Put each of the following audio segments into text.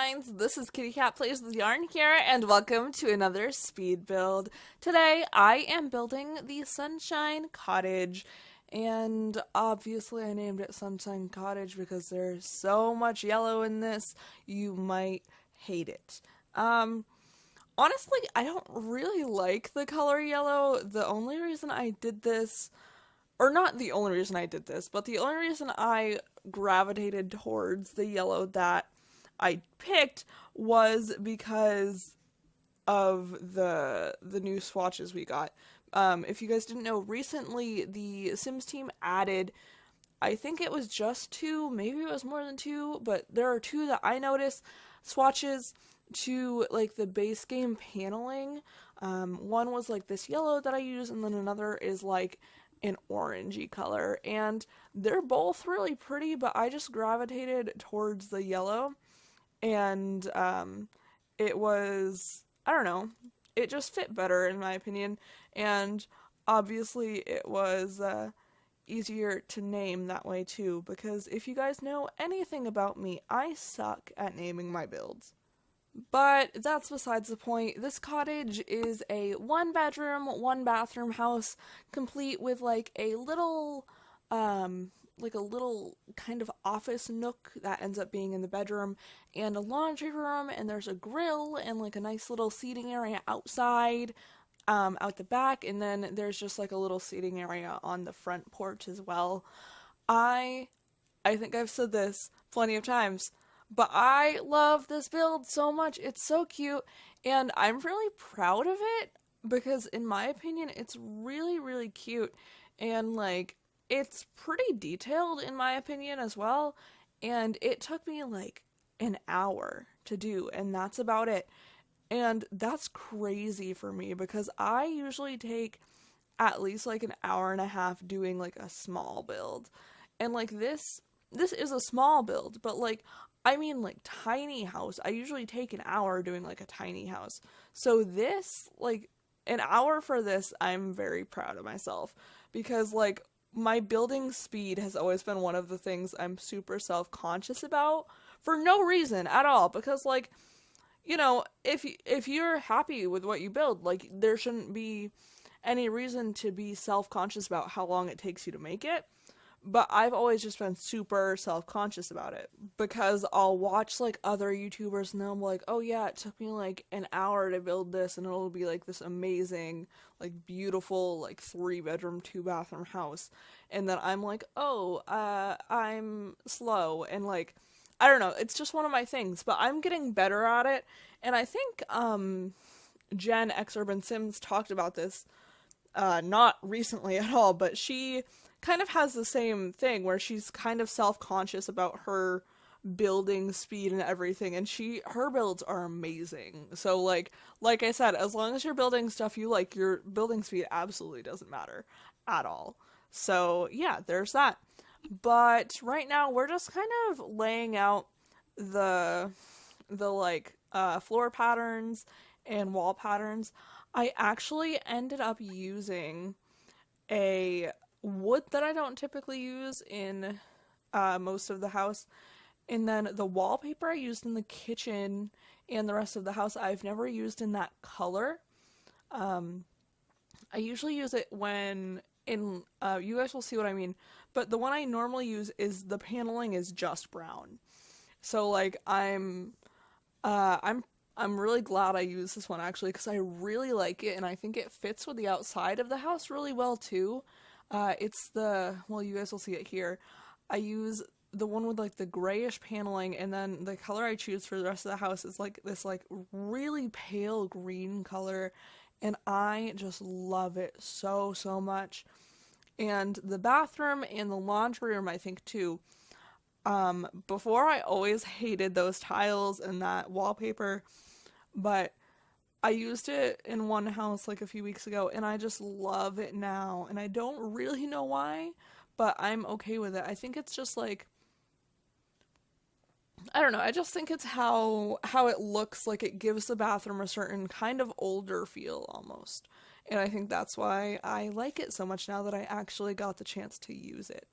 sunshines. This is KittyCatPWYarn here, and welcome to another speed build. Today, I am building the Sunshine Cottage, and obviously I named it Sunshine Cottage because there's so much yellow in this, you might hate it. Honestly, I don't really like the color yellow. The only reason I did this, or not the only reason I did this, but the only reason I gravitated towards the yellow that I picked was because of the new swatches we got. If you guys didn't know, recently the Sims team added, I think it was just 2, maybe it was more than 2, but there are 2 that I noticed, swatches to like the base game paneling. One was like this yellow that I use, and then another is like an orangey color, and they're both really pretty, but I just gravitated towards the yellow, and it was, I don't know, it just fit better in my opinion, and obviously it was easier to name that way too, because if you guys know anything about me, I suck at naming my builds. But that's besides the point. This cottage is a 1-bedroom, 1-bathroom house, complete with like a little kind of office nook that ends up being in the bedroom, and a laundry room, and there's a grill and like a nice little seating area outside, out the back, and then there's just like a little seating area on the front porch as well. I think I've said this plenty of times, but I love this build so much. It's so cute, and I'm really proud of it because in my opinion it's really, really cute, and like it's pretty detailed in my opinion as well, and it took me like an hour to do, and that's about it. And that's crazy for me because I usually take at least like an hour and a half doing like a small build. And like this is a small build, but like I mean like tiny house. I usually take an hour doing like a tiny house. So this, like an hour for this, I'm very proud of myself because like my building speed has always been one of the things I'm super self-conscious about for no reason at all, because like, you know, if you're happy with what you build, like there shouldn't be any reason to be self-conscious about how long it takes you to make it. But I've always just been super self-conscious about it because I'll watch like other YouTubers and they'll be like, oh yeah, it took me like an hour to build this, and it'll be like this amazing, like beautiful, like 3-bedroom, 2-bathroom house. And then I'm like, oh, I'm slow, and like, I don't know, it's just one of my things, but I'm getting better at it. And I think Jen X Urban Sims talked about this not recently at all, but she kind of has the same thing where she's kind of self-conscious about her building speed and everything, and her builds are amazing. So like I said, as long as you're building stuff you like, your building speed absolutely doesn't matter at all. So yeah, there's that. But right now we're just kind of laying out the like floor patterns and wall patterns. I actually ended up using a wood that I don't typically use in most of the house, and then the wallpaper I used in the kitchen and the rest of the house I've never used in that color. I usually use it when in you guys will see what I mean, but the one I normally use is the paneling is just brown. So like I'm really glad I used this one actually, because I really like it and I think it fits with the outside of the house really well too. It's well, you guys will see it here. I use the one with like the grayish paneling, and then the color I choose for the rest of the house is like this like really pale green color, and I just love it so much. And the bathroom and the laundry room, I think too. Before I always hated those tiles and that wallpaper, but I used it in one house like a few weeks ago, and I just love it now, and I don't really know why, but I'm okay with it. I think it's just like, I don't know, I just think it's how it looks, like it gives the bathroom a certain kind of older feel almost, and I think that's why I like it so much now that I actually got the chance to use it.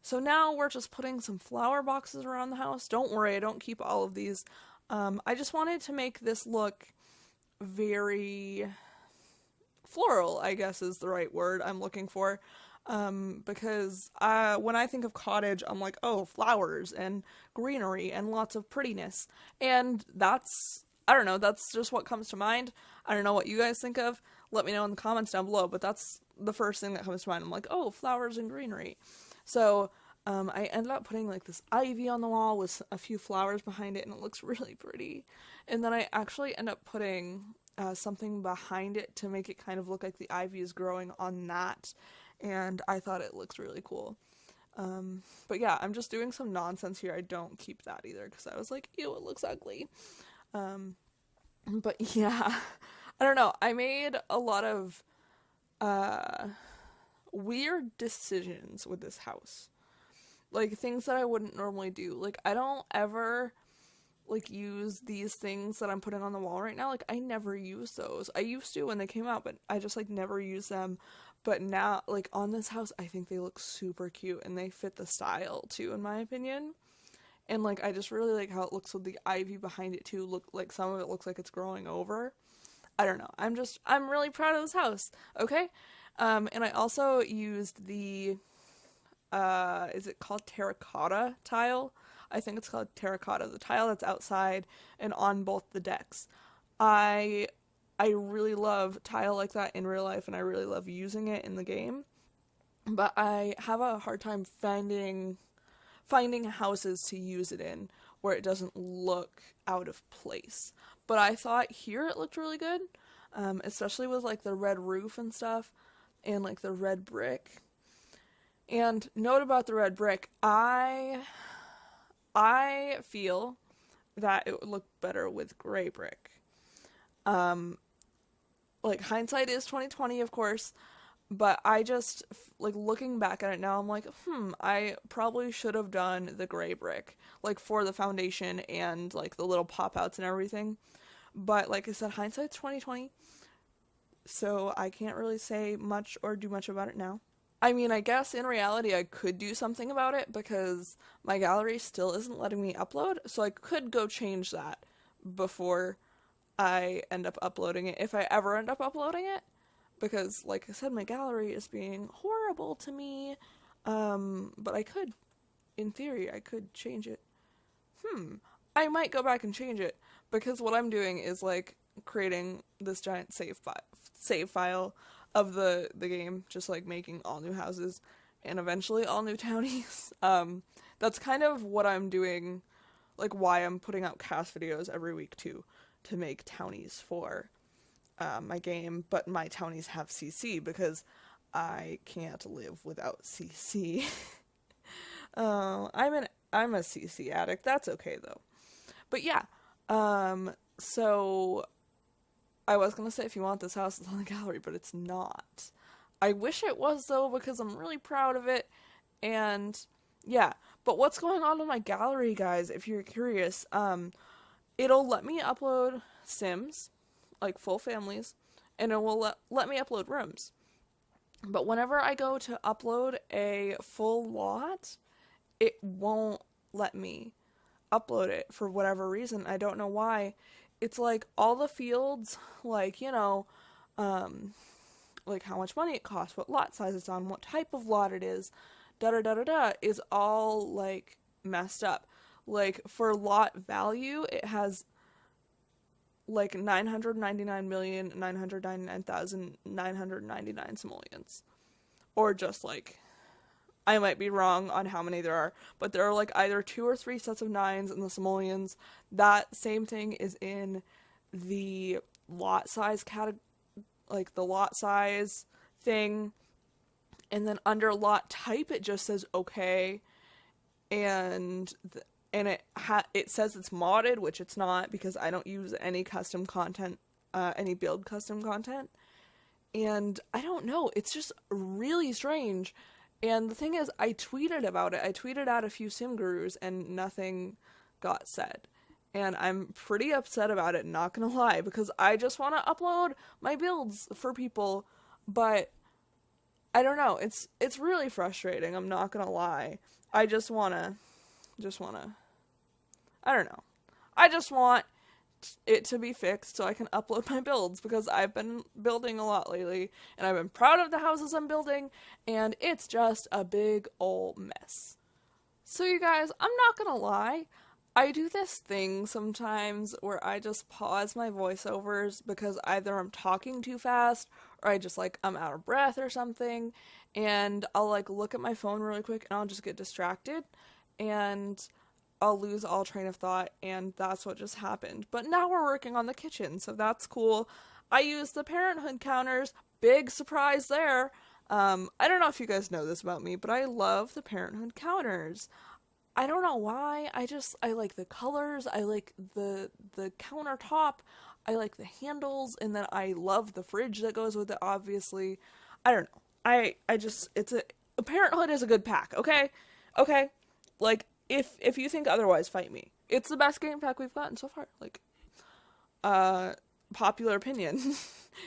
So now we're just putting some flower boxes around the house. Don't worry, I don't keep all of these. I just wanted to make this look very floral, I guess is the right word I'm looking for. Because when I think of cottage, I'm like, oh, flowers and greenery and lots of prettiness. And that's, I don't know, that's just what comes to mind. I don't know what you guys think of. Let me know in the comments down below, but that's the first thing that comes to mind. I'm like, oh, flowers and greenery. So I ended up putting like this ivy on the wall with a few flowers behind it, and it looks really pretty. And then I actually end up putting something behind it to make it kind of look like the ivy is growing on that. And I thought it looks really cool. But yeah, I'm just doing some nonsense here. I don't keep that either because I was like, ew, it looks ugly. But yeah, I don't know. I made a lot of weird decisions with this house. Like, things that I wouldn't normally do. Like, I don't ever, like, use these things that I'm putting on the wall right now. Like, I never use those. I used to when they came out, but I just, like, never use them. But now, like, on this house, I think they look super cute, and they fit the style, too, in my opinion. And, like, I just really like how it looks with the ivy behind it, too. Look, like, some of it looks like it's growing over. I don't know. I'm really proud of this house, okay? And I also used the, is it called terracotta tile? I think it's called terracotta, the tile that's outside and on both the decks. I really love tile like that in real life, and I really love using it in the game. But I have a hard time finding houses to use it in where it doesn't look out of place. But I thought here it looked really good, especially with like the red roof and stuff, and like the red brick. And note about the red brick, I feel that it would look better with gray brick. Like, hindsight is 20/20, of course, but I just, like, looking back at it now, I'm like, I probably should have done the gray brick, like, for the foundation and, like, the little pop-outs and everything. But, like I said, hindsight's 20/20, so I can't really say much or do much about it now. I mean, I guess in reality I could do something about it because my gallery still isn't letting me upload, so I could go change that before I end up uploading it, if I ever end up uploading it, because, like I said, my gallery is being horrible to me, but I could, in theory, I could change it. I might go back and change it, because what I'm doing is, like, creating this giant save file of the game, just, like, making all new houses, and eventually all new townies. That's kind of what I'm doing, like, why I'm putting out cast videos every week, too, to make townies for my game, but my townies have CC because I can't live without CC. I'm a CC addict. That's okay though. But yeah, so I was gonna say if you want this house, it's on the gallery, but it's not. I wish it was though because I'm really proud of it, and yeah. But what's going on in my gallery, guys? If you're curious, it'll let me upload Sims, like full families, and it will let me upload rooms. But whenever I go to upload a full lot, it won't let me upload it for whatever reason. I don't know why. It's like all the fields, like, you know, like how much money it costs, what lot size it's on, what type of lot it is, da-da-da-da-da, is all, like, messed up. Like, for lot value, it has, like, 999,999,999 simoleons. Or just, like, I might be wrong on how many there are, but there are, like, either 2 or 3 sets of 9s in the simoleons. That same thing is in the lot size like, the lot size thing. And then under lot type, it just says okay, and it says it's modded, which it's not because I don't use any custom content, any build custom content. And I don't know, it's just really strange. And the thing is, I tweeted about it. I tweeted out a few sim gurus and nothing got said. And I'm pretty upset about it, not gonna lie, because I just want to upload my builds for people, but I don't know, it's really frustrating, I'm not gonna lie. I just wanna, I don't know. I just want it to be fixed so I can upload my builds, because I've been building a lot lately and I've been proud of the houses I'm building, and it's just a big old mess. So you guys, I'm not gonna lie, I do this thing sometimes where I just pause my voiceovers because either I'm talking too fast or I just I'm out of breath or something, and I'll look at my phone really quick and I'll just get distracted and I'll lose all train of thought, and that's what just happened. But now we're working on the kitchen, so that's cool. I use the Parenthood counters. Big surprise there. I don't know if you guys know this about me, but I love the Parenthood counters. I don't know why. I like the colors. I like the countertop. I like the handles, and then I love the fridge that goes with it, obviously. I don't know. Parenthood is a good pack, okay? Okay? If you think otherwise, fight me. It's the best game pack we've gotten so far. Popular opinion.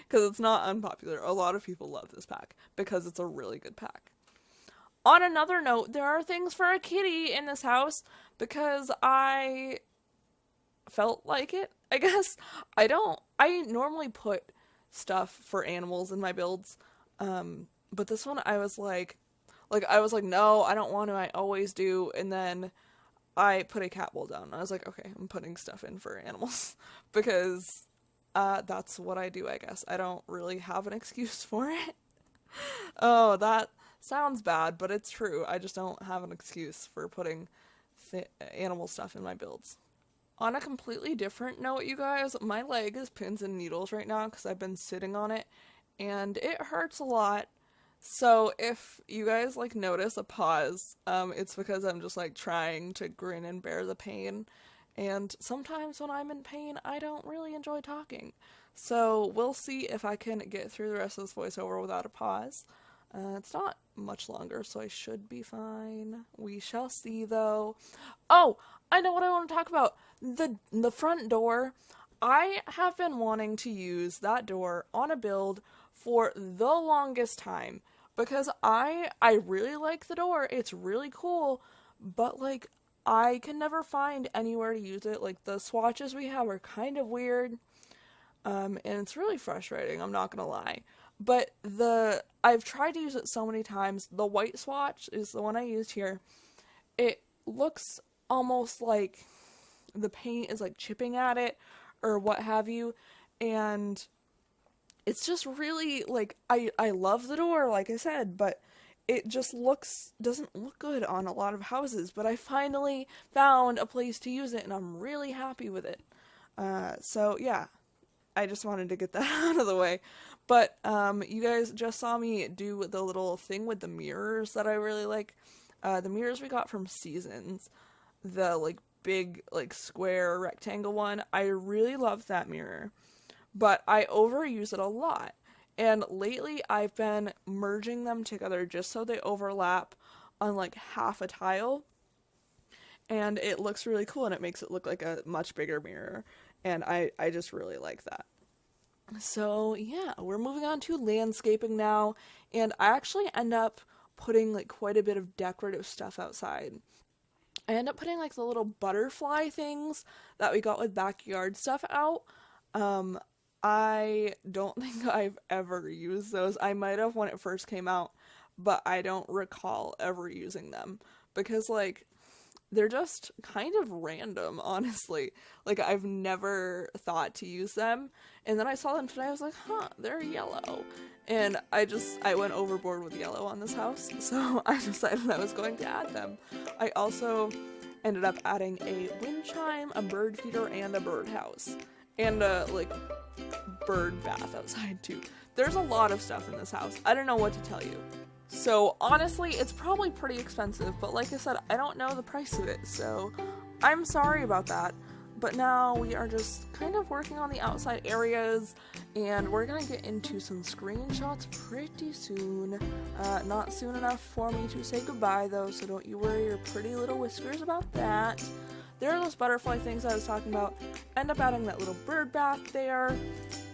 Because it's not unpopular. A lot of people love this pack because it's a really good pack. On another note, there are things for a kitty in this house because I felt like it, I guess. I normally put stuff for animals in my builds. But this one I was like, no, I don't want to, I always do, and then I put a cat bowl down, and I was like, okay, I'm putting stuff in for animals, because, that's what I do, I guess. I don't really have an excuse for it. Oh, that sounds bad, but it's true. I just don't have an excuse for putting animal stuff in my builds. On a completely different note, you guys, my leg is pins and needles right now, because I've been sitting on it, and it hurts a lot. So if you guys notice a pause, it's because I'm just trying to grin and bear the pain, and sometimes when I'm in pain I don't really enjoy talking. So we'll see if I can get through the rest of this voiceover without a pause. It's not much longer, so I should be fine. We shall see though. Oh, I know what I want to talk about. The front door. I have been wanting to use that door on a build for the longest time, because I really like the door. It's really cool, but I can never find anywhere to use it. The swatches we have are kind of weird, and it's really frustrating, I'm not gonna lie. But I've tried to use it so many times. The white swatch is the one I used here. It looks almost like the paint is doing at it or what have you, and it's just really I love the door, like I said, but it just doesn't look good on a lot of houses. But I finally found a place to use it and I'm really happy with it. So yeah, I just wanted to get that out of the way. But you guys just saw me do the little thing with the mirrors that I really like. The mirrors we got from Seasons, the big square rectangle one. I really love that mirror, but I overuse it a lot, and lately I've been merging them together just so they overlap on half a tile, and it looks really cool, and it makes it look like a much bigger mirror, and I just really like that. So yeah, we're moving on to landscaping now, and I actually end up putting quite a bit of decorative stuff outside. I end up putting the little butterfly things that we got with backyard stuff out. I don't think I've ever used those. I might have when it first came out, but I don't recall ever using them, because they're just kind of random, honestly. I've never thought to use them, and then I saw them today. I was like, huh, they're yellow, and I went overboard with yellow on this house, so I decided I was going to add them. I also ended up adding a wind chime, a bird feeder, and a birdhouse, and a bird bath outside too. There's a lot of stuff in this house. I don't know what to tell you. So honestly, it's probably pretty expensive, but like I said, I don't know the price of it, so I'm sorry about that. But now we are just kind of working on the outside areas, and we're gonna get into some screenshots pretty soon. Not soon enough for me to say goodbye though, so don't you worry your pretty little whiskers about that. There are those butterfly things I was talking about. End up adding that little bird bath there,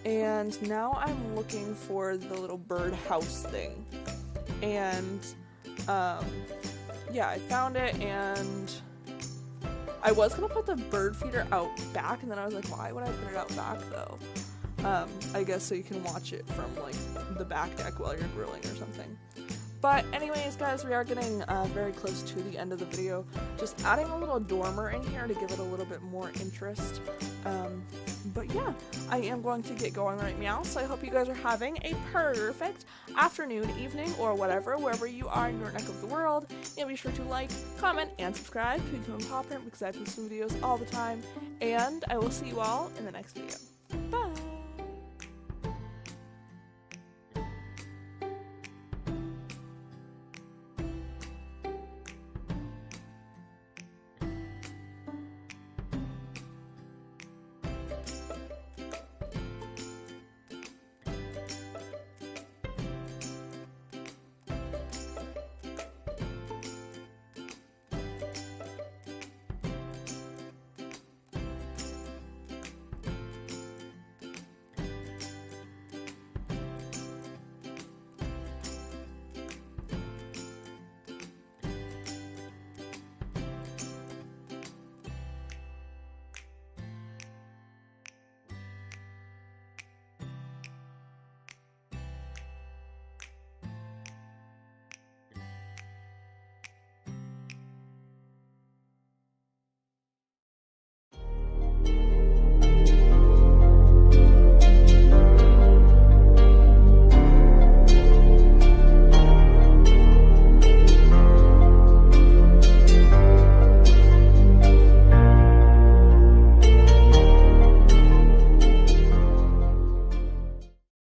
and now I'm looking for the little bird house thing. And yeah, I found it, and I was gonna put the bird feeder out back, and then I was like, why would I put it out back though? I guess so you can watch it from like the back deck while you're grilling or something. But anyways, guys, we are getting very close to the end of the video. Just adding a little dormer in here to give it a little bit more interest. But yeah, I am going to get going right now, so I hope you guys are having a perfect afternoon, evening, or whatever, wherever you are in your neck of the world. And be sure to like, comment, and subscribe to become a pop print because I post videos all the time. And I will see you all in the next video. Bye!